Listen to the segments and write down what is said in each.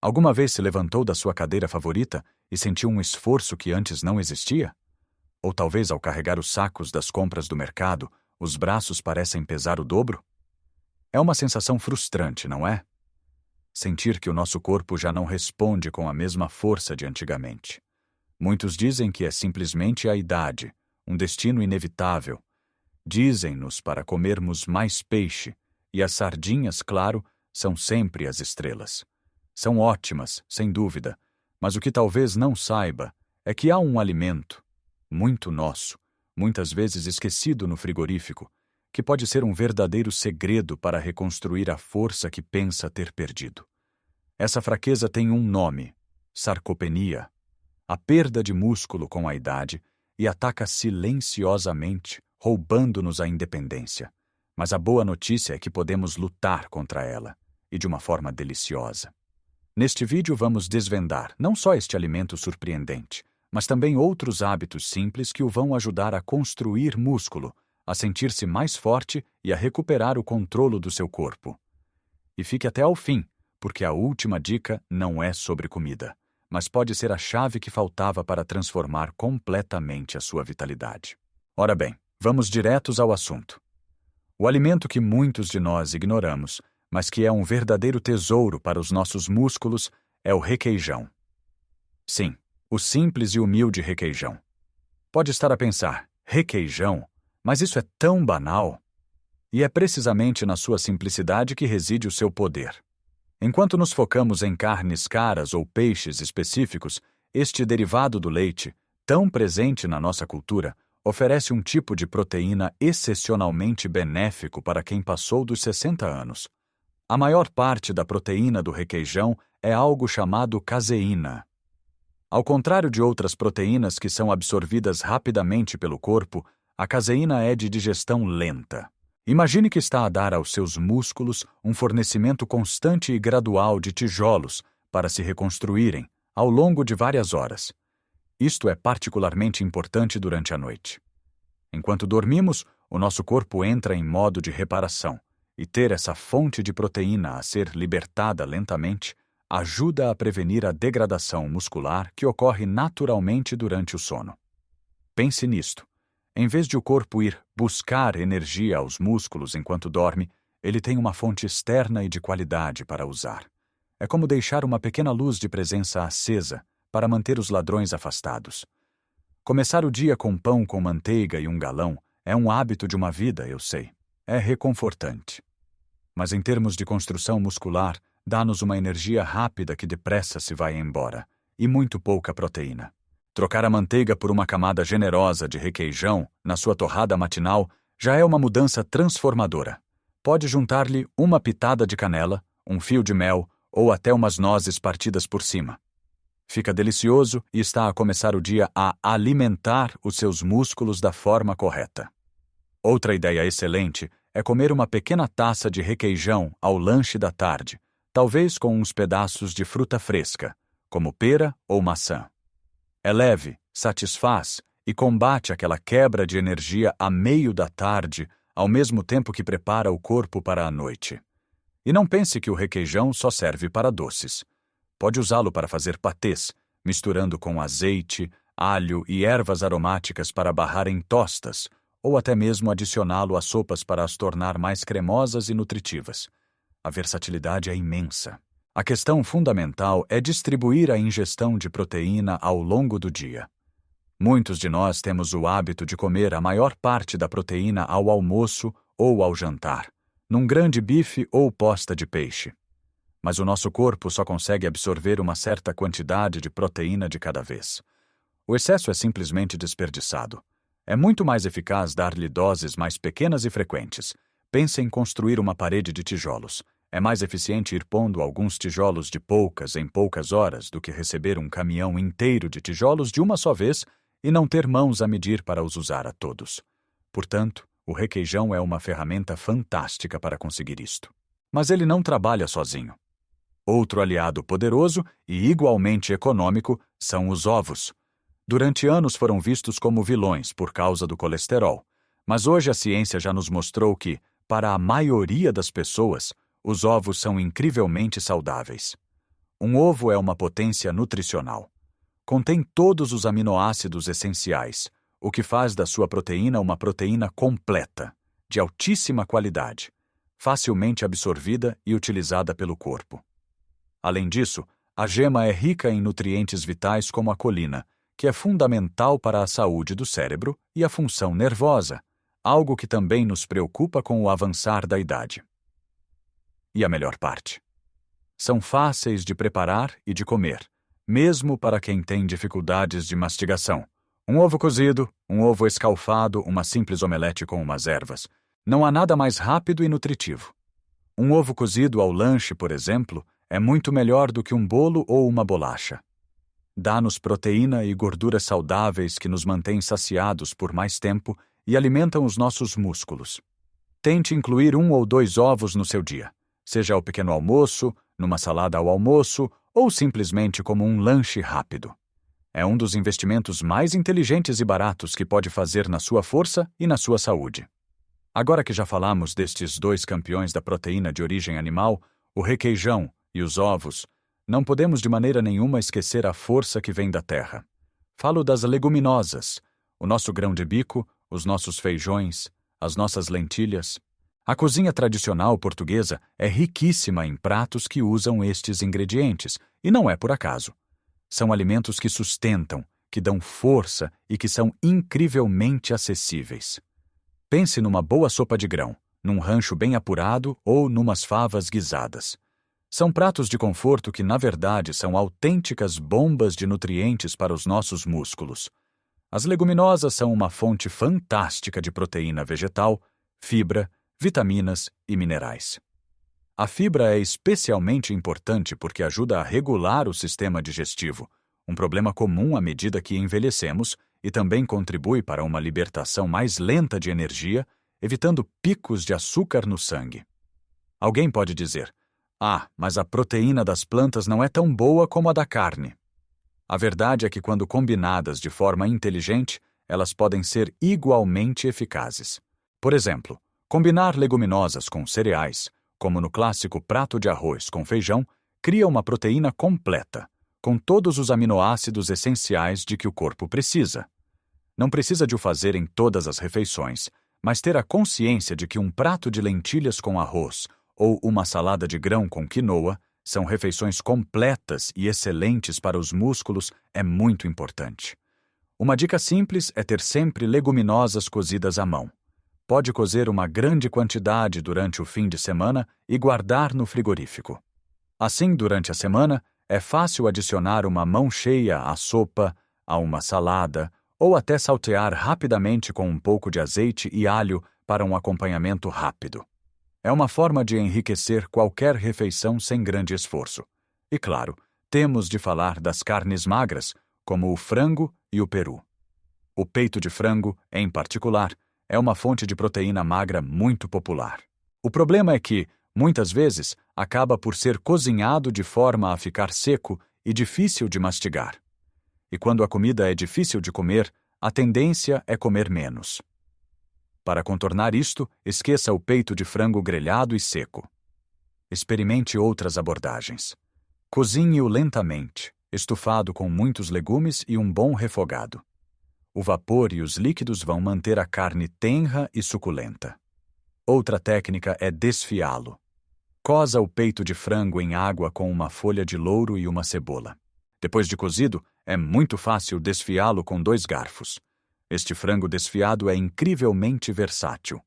Alguma vez se levantou da sua cadeira favorita e sentiu um esforço que antes não existia? Ou talvez ao carregar os sacos das compras do mercado, os braços parecem pesar o dobro? É uma sensação frustrante, não é? Sentir que o nosso corpo já não responde com a mesma força de antigamente. Muitos dizem que é simplesmente a idade, um destino inevitável. Dizem-nos para comermos mais peixe, e as sardinhas, claro, são sempre as estrelas. São ótimas, sem dúvida, mas o que talvez não saiba é que há um alimento, muito nosso, muitas vezes esquecido no frigorífico, que pode ser um verdadeiro segredo para reconstruir a força que pensa ter perdido. Essa fraqueza tem um nome: sarcopenia, a perda de músculo com a idade, e ataca silenciosamente, roubando-nos a independência. Mas a boa notícia é que podemos lutar contra ela, e de uma forma deliciosa. Neste vídeo vamos desvendar não só este alimento surpreendente, mas também outros hábitos simples que o vão ajudar a construir músculo, a sentir-se mais forte e a recuperar o controle do seu corpo. E fique até ao fim, porque a última dica não é sobre comida, mas pode ser a chave que faltava para transformar completamente a sua vitalidade. Ora bem, vamos diretos ao assunto. O alimento que muitos de nós ignoramos, mas que é um verdadeiro tesouro para os nossos músculos, é o requeijão. Sim, o simples e humilde requeijão. Pode estar a pensar, requeijão? Mas isso é tão banal. E é precisamente na sua simplicidade que reside o seu poder. Enquanto nos focamos em carnes caras ou peixes específicos, este derivado do leite, tão presente na nossa cultura, oferece um tipo de proteína excepcionalmente benéfico para quem passou dos 60 anos. A maior parte da proteína do requeijão é algo chamado caseína. Ao contrário de outras proteínas que são absorvidas rapidamente pelo corpo, a caseína é de digestão lenta. Imagine que está a dar aos seus músculos um fornecimento constante e gradual de tijolos para se reconstruírem ao longo de várias horas. Isto é particularmente importante durante a noite. Enquanto dormimos, o nosso corpo entra em modo de reparação, e ter essa fonte de proteína a ser libertada lentamente ajuda a prevenir a degradação muscular que ocorre naturalmente durante o sono. Pense nisto. Em vez de o corpo ir buscar energia aos músculos enquanto dorme, ele tem uma fonte externa e de qualidade para usar. É como deixar uma pequena luz de presença acesa para manter os ladrões afastados. Começar o dia com pão com manteiga e um galão é um hábito de uma vida, eu sei. É reconfortante. Mas em termos de construção muscular, dá-nos uma energia rápida que depressa se vai embora, e muito pouca proteína. Trocar a manteiga por uma camada generosa de requeijão na sua torrada matinal já é uma mudança transformadora. Pode juntar-lhe uma pitada de canela, um fio de mel ou até umas nozes partidas por cima. Fica delicioso e está a começar o dia a alimentar os seus músculos da forma correta. Outra ideia excelente é comer uma pequena taça de requeijão ao lanche da tarde, talvez com uns pedaços de fruta fresca, como pera ou maçã. É leve, satisfaz e combate aquela quebra de energia a meio da tarde, ao mesmo tempo que prepara o corpo para a noite. E não pense que o requeijão só serve para doces. Pode usá-lo para fazer patês, misturando com azeite, alho e ervas aromáticas para barrar em tostas, ou até mesmo adicioná-lo a sopas para as tornar mais cremosas e nutritivas. A versatilidade é imensa. A questão fundamental é distribuir a ingestão de proteína ao longo do dia. Muitos de nós temos o hábito de comer a maior parte da proteína ao almoço ou ao jantar, num grande bife ou posta de peixe. Mas o nosso corpo só consegue absorver uma certa quantidade de proteína de cada vez. O excesso é simplesmente desperdiçado. É muito mais eficaz dar-lhe doses mais pequenas e frequentes. Pense em construir uma parede de tijolos. É mais eficiente ir pondo alguns tijolos de poucas em poucas horas do que receber um caminhão inteiro de tijolos de uma só vez e não ter mãos a medir para os usar a todos. Portanto, o requeijão é uma ferramenta fantástica para conseguir isto. Mas ele não trabalha sozinho. Outro aliado poderoso e igualmente econômico são os ovos. Durante anos foram vistos como vilões por causa do colesterol, mas hoje a ciência já nos mostrou que, para a maioria das pessoas, os ovos são incrivelmente saudáveis. Um ovo é uma potência nutricional. Contém todos os aminoácidos essenciais, o que faz da sua proteína uma proteína completa, de altíssima qualidade, facilmente absorvida e utilizada pelo corpo. Além disso, a gema é rica em nutrientes vitais como a colina, que é fundamental para a saúde do cérebro e a função nervosa, algo que também nos preocupa com o avançar da idade. E a melhor parte? São fáceis de preparar e de comer, mesmo para quem tem dificuldades de mastigação. Um ovo cozido, um ovo escalfado, uma simples omelete com umas ervas. Não há nada mais rápido e nutritivo. Um ovo cozido ao lanche, por exemplo, é muito melhor do que um bolo ou uma bolacha. Dá-nos proteína e gorduras saudáveis que nos mantêm saciados por mais tempo e alimentam os nossos músculos. Tente incluir 1 ou 2 ovos no seu dia, seja ao pequeno almoço, numa salada ao almoço ou simplesmente como um lanche rápido. É um dos investimentos mais inteligentes e baratos que pode fazer na sua força e na sua saúde. Agora que já falamos destes 2 campeões da proteína de origem animal, o requeijão e os ovos, não podemos de maneira nenhuma esquecer a força que vem da terra. Falo das leguminosas, o nosso grão de bico, os nossos feijões, as nossas lentilhas. A cozinha tradicional portuguesa é riquíssima em pratos que usam estes ingredientes, e não é por acaso. São alimentos que sustentam, que dão força e que são incrivelmente acessíveis. Pense numa boa sopa de grão, num rancho bem apurado ou numas favas guisadas. São pratos de conforto que, na verdade, são autênticas bombas de nutrientes para os nossos músculos. As leguminosas são uma fonte fantástica de proteína vegetal, fibra, vitaminas e minerais. A fibra é especialmente importante porque ajuda a regular o sistema digestivo, um problema comum à medida que envelhecemos, e também contribui para uma libertação mais lenta de energia, evitando picos de açúcar no sangue. Alguém pode dizer: mas a proteína das plantas não é tão boa como a da carne. A verdade é que, quando combinadas de forma inteligente, elas podem ser igualmente eficazes. Por exemplo, combinar leguminosas com cereais, como no clássico prato de arroz com feijão, cria uma proteína completa, com todos os aminoácidos essenciais de que o corpo precisa. Não precisa de o fazer em todas as refeições, mas ter a consciência de que um prato de lentilhas com arroz ou uma salada de grão com quinoa são refeições completas e excelentes para os músculos é muito importante. Uma dica simples é ter sempre leguminosas cozidas à mão. Pode cozer uma grande quantidade durante o fim de semana e guardar no frigorífico. Assim, durante a semana, é fácil adicionar uma mão cheia à sopa, a uma salada, ou até saltear rapidamente com um pouco de azeite e alho para um acompanhamento rápido. É uma forma de enriquecer qualquer refeição sem grande esforço. E claro, temos de falar das carnes magras, como o frango e o peru. O peito de frango, em particular, é uma fonte de proteína magra muito popular. O problema é que, muitas vezes, acaba por ser cozinhado de forma a ficar seco e difícil de mastigar. E quando a comida é difícil de comer, a tendência é comer menos. Para contornar isto, esqueça o peito de frango grelhado e seco. Experimente outras abordagens. Cozinhe-o lentamente, estufado com muitos legumes e um bom refogado. O vapor e os líquidos vão manter a carne tenra e suculenta. Outra técnica é desfiá-lo. Coza o peito de frango em água com uma folha de louro e uma cebola. Depois de cozido, é muito fácil desfiá-lo com 2 garfos. Este frango desfiado é incrivelmente versátil.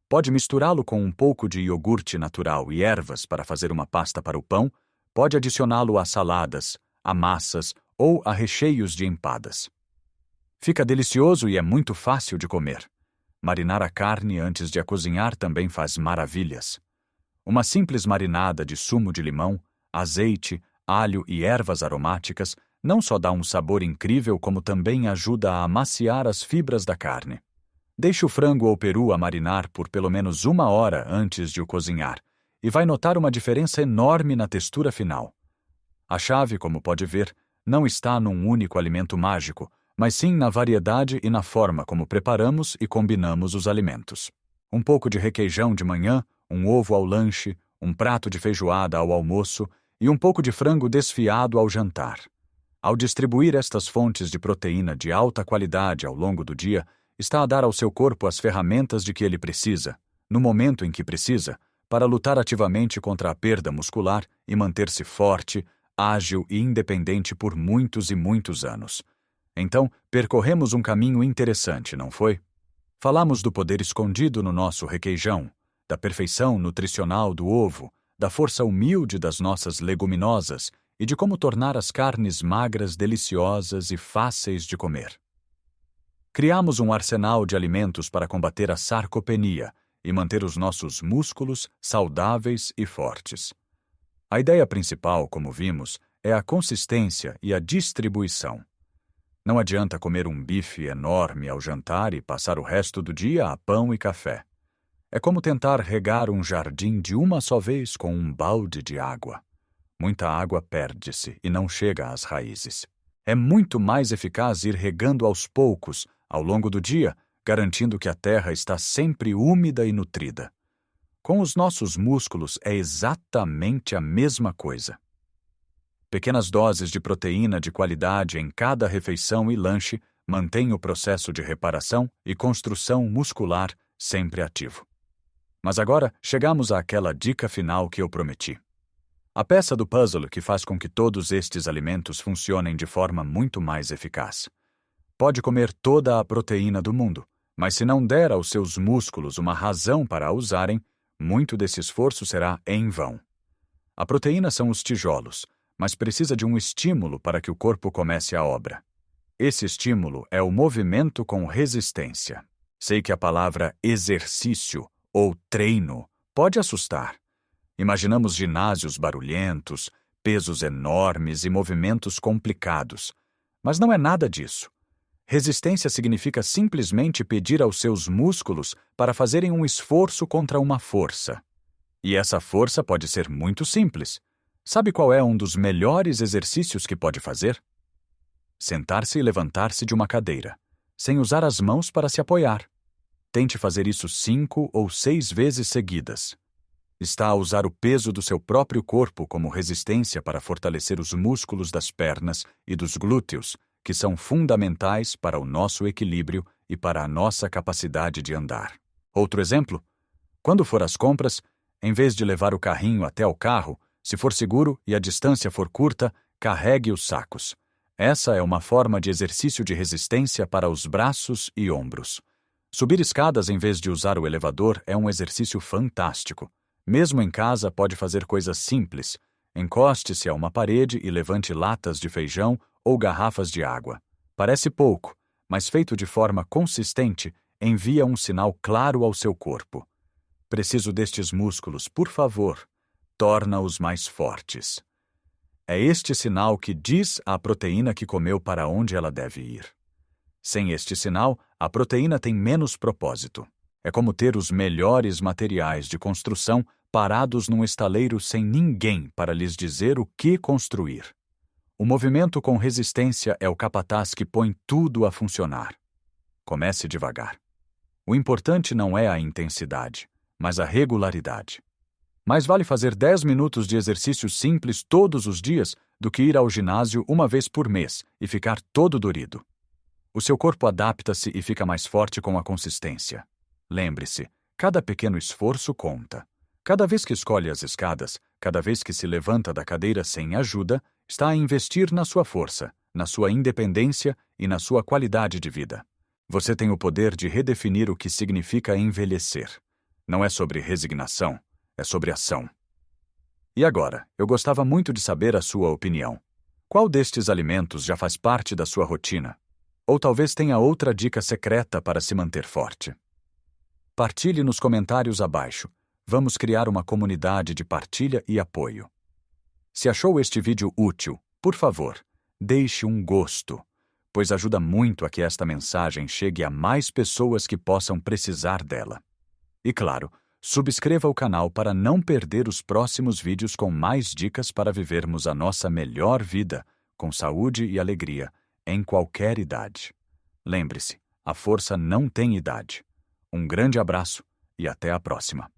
Pode misturá-lo com um pouco de iogurte natural e ervas para fazer uma pasta para o pão, pode adicioná-lo a saladas, a massas ou a recheios de empadas. Fica delicioso e é muito fácil de comer. Marinar a carne antes de a cozinhar também faz maravilhas. Uma simples marinada de sumo de limão, azeite, alho e ervas aromáticas não só dá um sabor incrível, como também ajuda a amaciar as fibras da carne. Deixe o frango ou peru a marinar por pelo menos 1 hora antes de o cozinhar, e vai notar uma diferença enorme na textura final. A chave, como pode ver, não está num único alimento mágico, mas sim na variedade e na forma como preparamos e combinamos os alimentos. Um pouco de requeijão de manhã, um ovo ao lanche, um prato de feijoada ao almoço, e um pouco de frango desfiado ao jantar. Ao distribuir estas fontes de proteína de alta qualidade ao longo do dia, está a dar ao seu corpo as ferramentas de que ele precisa, no momento em que precisa, para lutar ativamente contra a perda muscular e manter-se forte, ágil e independente por muitos e muitos anos. Então, percorremos um caminho interessante, não foi? Falamos do poder escondido no nosso requeijão, da perfeição nutricional do ovo, da força humilde das nossas leguminosas e de como tornar as carnes magras deliciosas e fáceis de comer. Criamos um arsenal de alimentos para combater a sarcopenia e manter os nossos músculos saudáveis e fortes. A ideia principal, como vimos, é a consistência e a distribuição. Não adianta comer um bife enorme ao jantar e passar o resto do dia a pão e café. É como tentar regar um jardim de uma só vez com um balde de água. Muita água perde-se e não chega às raízes. É muito mais eficaz ir regando aos poucos, ao longo do dia, garantindo que a terra está sempre úmida e nutrida. Com os nossos músculos é exatamente a mesma coisa. Pequenas doses de proteína de qualidade em cada refeição e lanche mantêm o processo de reparação e construção muscular sempre ativo. Mas agora chegamos àquela dica final que eu prometi. A peça do puzzle que faz com que todos estes alimentos funcionem de forma muito mais eficaz. Pode comer toda a proteína do mundo, mas se não der aos seus músculos uma razão para a usarem, muito desse esforço será em vão. A proteína são os tijolos, mas precisa de um estímulo para que o corpo comece a obra. Esse estímulo é o movimento com resistência. Sei que a palavra exercício ou treino pode assustar. Imaginamos ginásios barulhentos, pesos enormes e movimentos complicados. Mas não é nada disso. Resistência significa simplesmente pedir aos seus músculos para fazerem um esforço contra uma força. E essa força pode ser muito simples. Sabe qual é um dos melhores exercícios que pode fazer? Sentar-se e levantar-se de uma cadeira, sem usar as mãos para se apoiar. Tente fazer isso 5 ou 6 vezes seguidas. Está a usar o peso do seu próprio corpo como resistência para fortalecer os músculos das pernas e dos glúteos, que são fundamentais para o nosso equilíbrio e para a nossa capacidade de andar. Outro exemplo? Quando for às compras, em vez de levar o carrinho até o carro, se for seguro e a distância for curta, carregue os sacos. Essa é uma forma de exercício de resistência para os braços e ombros. Subir escadas em vez de usar o elevador é um exercício fantástico. Mesmo em casa, pode fazer coisas simples. Encoste-se a uma parede e levante latas de feijão ou garrafas de água. Parece pouco, mas feito de forma consistente, envia um sinal claro ao seu corpo. Preciso destes músculos, por favor. Torna-os mais fortes. É este sinal que diz à proteína que comeu para onde ela deve ir. Sem este sinal, a proteína tem menos propósito. É como ter os melhores materiais de construção parados num estaleiro sem ninguém para lhes dizer o que construir. O movimento com resistência é o capataz que põe tudo a funcionar. Comece devagar. O importante não é a intensidade, mas a regularidade. Mais vale fazer 10 minutos de exercício simples todos os dias do que ir ao ginásio uma vez por mês e ficar todo dorido. O seu corpo adapta-se e fica mais forte com a consistência. Lembre-se, cada pequeno esforço conta. Cada vez que escolhe as escadas, cada vez que se levanta da cadeira sem ajuda, está a investir na sua força, na sua independência e na sua qualidade de vida. Você tem o poder de redefinir o que significa envelhecer. Não é sobre resignação, é sobre ação. E agora, eu gostava muito de saber a sua opinião. Qual destes alimentos já faz parte da sua rotina? Ou talvez tenha outra dica secreta para se manter forte? Partilhe nos comentários abaixo. Vamos criar uma comunidade de partilha e apoio. Se achou este vídeo útil, por favor, deixe um gosto, pois ajuda muito a que esta mensagem chegue a mais pessoas que possam precisar dela. E claro, subscreva o canal para não perder os próximos vídeos com mais dicas para vivermos a nossa melhor vida, com saúde e alegria, em qualquer idade. Lembre-se, a força não tem idade. Um grande abraço e até a próxima.